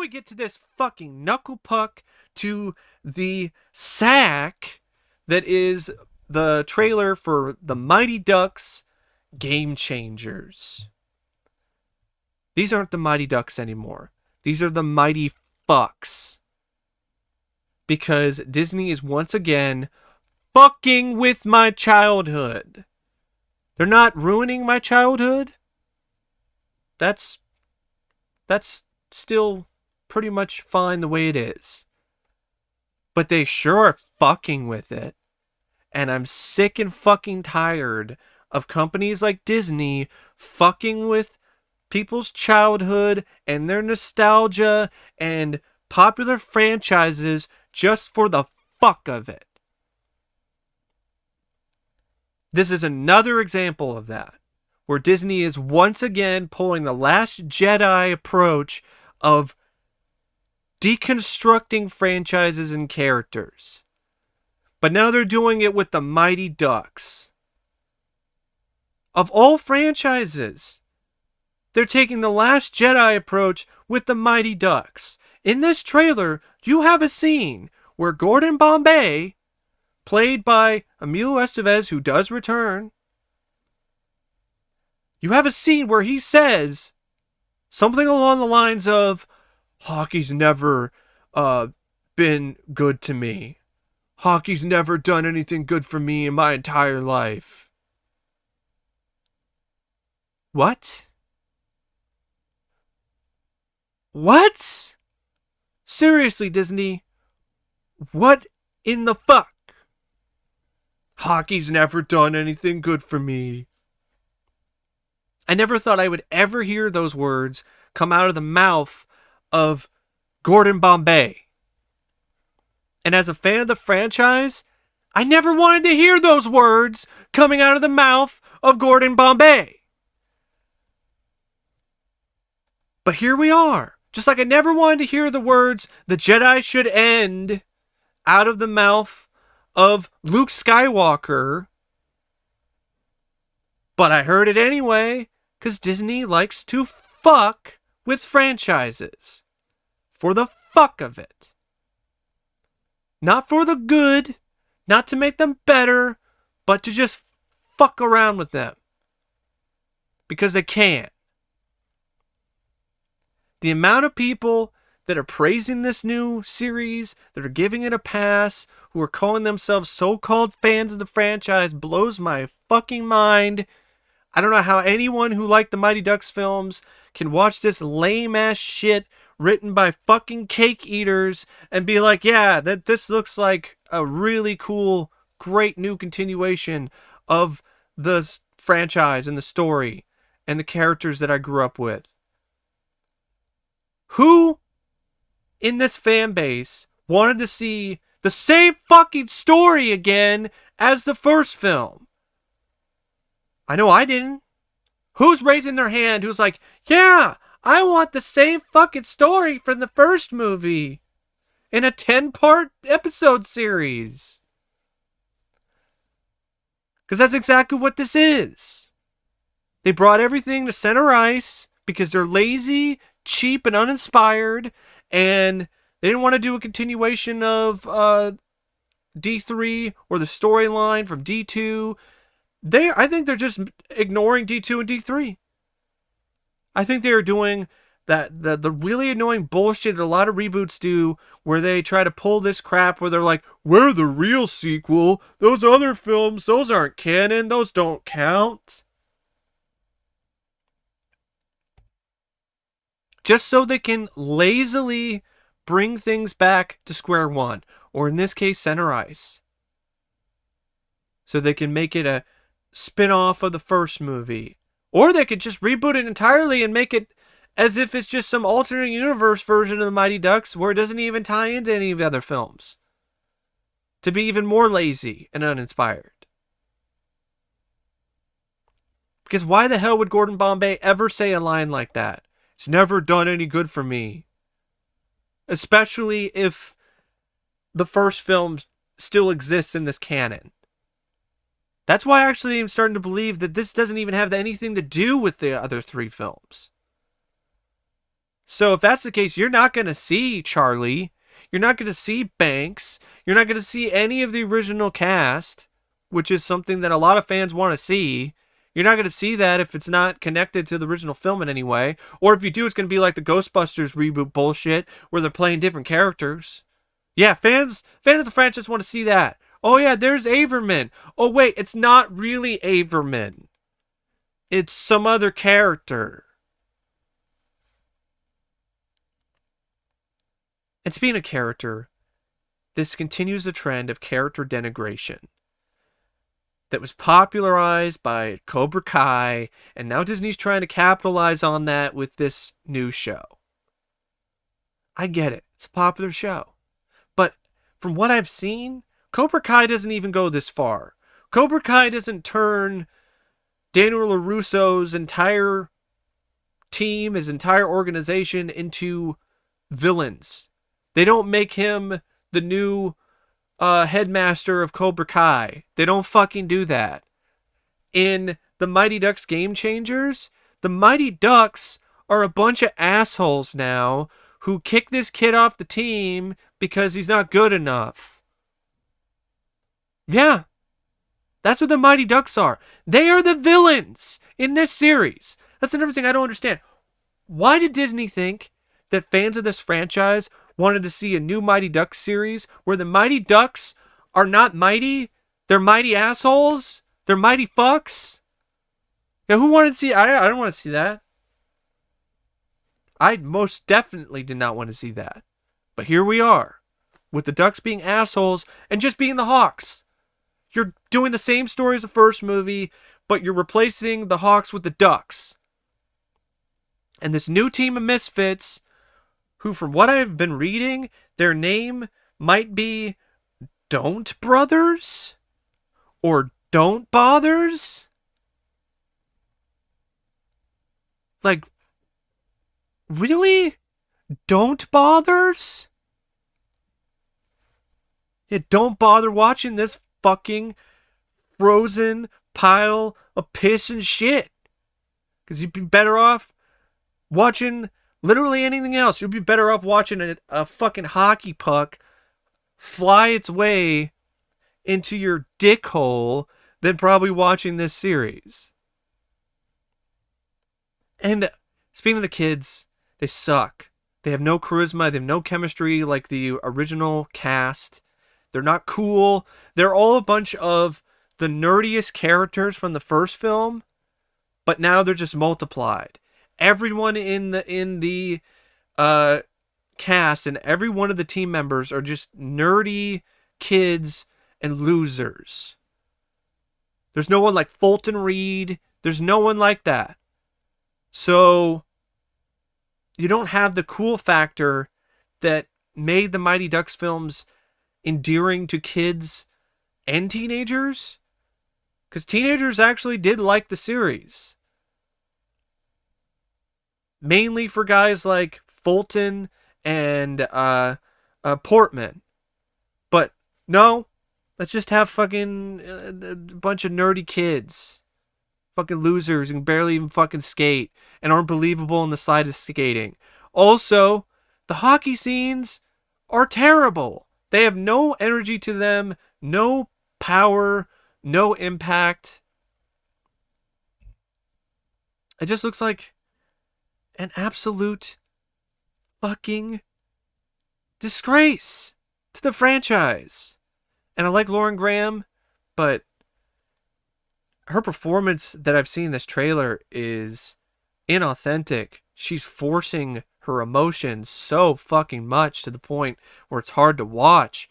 we get to this fucking knuckle puck to the sack that is the trailer for the Mighty Ducks Game Changers. These aren't the Mighty Ducks anymore. These are the Mighty Fucks. Because Disney is once again fucking with my childhood. They're not ruining my childhood. That's still pretty much fine the way it is. But they sure are fucking with it. And I'm sick and fucking tired of companies like Disney fucking with people's childhood and their nostalgia and popular franchises just for the fuck of it. This is another example of that, where Disney is once again pulling the Last Jedi approach of deconstructing franchises and characters. But now they're doing it with the Mighty Ducks. Of all franchises, they're taking the Last Jedi approach with the Mighty Ducks. In this trailer, you have a scene where Gordon Bombay, played by Emilio Estevez, who does return, you have a scene where he says something along the lines of, "Hockey's never been good to me. Hockey's never done anything good for me in my entire life." What? What? Seriously, Disney, what in the fuck? Hockey's never done anything good for me. I never thought I would ever hear those words come out of the mouth of Gordon Bombay. And as a fan of the franchise, I never wanted to hear those words coming out of the mouth of Gordon Bombay. But here we are. Just like I never wanted to hear the words, "the Jedi should end," out of the mouth of Luke Skywalker. But I heard it anyway, because Disney likes to fuck with franchises. For the fuck of it. Not for the good, not to make them better, but to just fuck around with them. Because they can. The amount of people that are praising this new series, that are giving it a pass, who are calling themselves so-called fans of the franchise, blows my fucking mind. I don't know how anyone who liked the Mighty Ducks films can watch this lame-ass shit written by fucking cake eaters and be like, yeah, that this looks like a really cool, great new continuation of the franchise and the story and the characters that I grew up with. Who in this fan base wanted to see the same fucking story again as the first film? I know I didn't. Who's raising their hand who's like, yeah, I want the same fucking story from the first movie in a 10-part episode series? Because that's exactly what this is. They brought everything to center ice because they're lazy, cheap, and uninspired, and they didn't want to do a continuation of D3 or the storyline from D2. I think they're just ignoring D2 and D3. I think they are doing the really annoying bullshit that a lot of reboots do, where they try to pull this crap where they're like, we're the real sequel. Those other films, those aren't canon. Those don't count. Just so they can lazily bring things back to square one, or in this case, center ice. So they can make it a spin-off of the first movie. Or they could just reboot it entirely and make it as if it's just some alternate universe version of the Mighty Ducks where it doesn't even tie into any of the other films. To be even more lazy and uninspired. Because why the hell would Gordon Bombay ever say a line like that? It's never done any good for me. Especially if the first film still exists in this canon. That's why actually I'm starting to believe that this doesn't even have anything to do with the other three films. So if that's the case, you're not going to see Charlie. You're not going to see Banks. You're not going to see any of the original cast, which is something that a lot of fans want to see. You're not going to see that if it's not connected to the original film in any way. Or if you do, it's going to be like the Ghostbusters reboot bullshit where they're playing different characters. Yeah, fans of the franchise want to see that. Oh yeah, there's Averman. Oh wait, it's not really Averman. It's some other character. And speaking of character, this continues the trend of character denigration that was popularized by Cobra Kai, and now Disney's trying to capitalize on that with this new show. I get it, it's a popular show. But from what I've seen, Cobra Kai doesn't even go this far. Cobra Kai doesn't turn Daniel LaRusso's entire team, his entire organization, into villains. They don't make him the new headmaster of Cobra Kai. They don't fucking do that. In the Mighty Ducks Game Changers, the Mighty Ducks are a bunch of assholes now who kick this kid off the team because he's not good enough. Yeah, that's what the Mighty Ducks are. They are the villains in this series. That's another thing I don't understand. Why did Disney think that fans of this franchise wanted to see a new Mighty Ducks series where the Mighty Ducks are not mighty? They're mighty assholes? They're mighty fucks? Yeah, who wanted to see? I don't want to see that. I most definitely did not want to see that. But here we are, with the Ducks being assholes and just being the Hawks. You're doing the same story as the first movie, but you're replacing the Hawks with the Ducks. And this new team of misfits, who, from what I've been reading, their name might be Don't Brothers? Or Don't Bothers? Like, really? Don't Bothers? Yeah, don't bother watching this fucking frozen pile of piss and shit. Because you'd be better off watching literally anything else. You'd be better off watching a fucking hockey puck fly its way into your dick hole than probably watching this series. And speaking of the kids, they suck. They have no charisma. They have no chemistry like the original cast. They're not cool. They're all a bunch of the nerdiest characters from the first film, but now they're just multiplied. Everyone in the cast and every one of the team members are just nerdy kids and losers. There's no one like Fulton Reed. There's no one like that. So you don't have the cool factor that made the Mighty Ducks films endearing to kids and teenagers. Because teenagers actually did like the series. Mainly for guys like Fulton and Portman. But no, let's just have fucking a bunch of nerdy kids. Fucking losers who can barely even fucking skate and aren't believable in the slightest skating. Also, the hockey scenes are terrible. They have no energy to them, no power, no impact. It just looks like an absolute fucking disgrace to the franchise. And I like Lauren Graham, but her performance that I've seen in this trailer is inauthentic. She's forcing her emotions so fucking much to the point where it's hard to watch.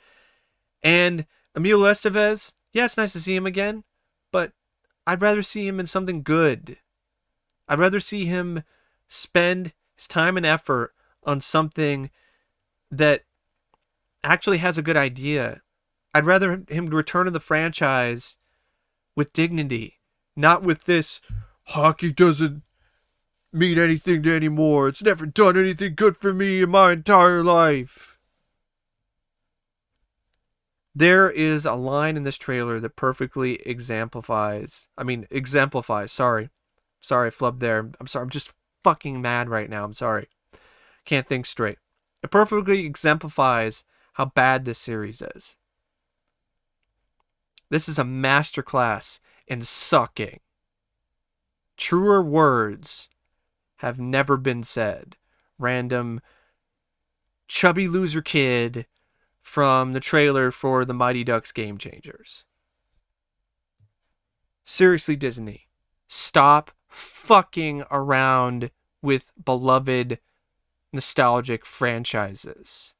And Emilio Estevez, yeah, it's nice to see him again, but I'd rather see him in something good. I'd rather see him spend his time and effort on something that actually has a good idea. I'd rather him return to the franchise with dignity, not with this hockey doesn't mean anything anymore. It's never done anything good for me in my entire life. There is a line in this trailer that perfectly exemplifies, sorry. Sorry, I flubbed there. I'm sorry. I'm just fucking mad right now. I'm sorry. Can't think straight. It perfectly exemplifies how bad this series is. This is a masterclass in sucking. Truer words have never been said. Random chubby loser kid from the trailer for the Mighty Ducks Game Changers. Seriously, Disney, stop fucking around with beloved nostalgic franchises.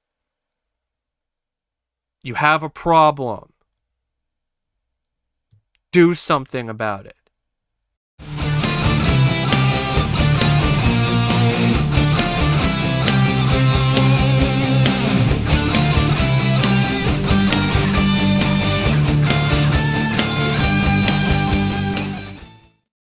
You have a problem. Do something about it.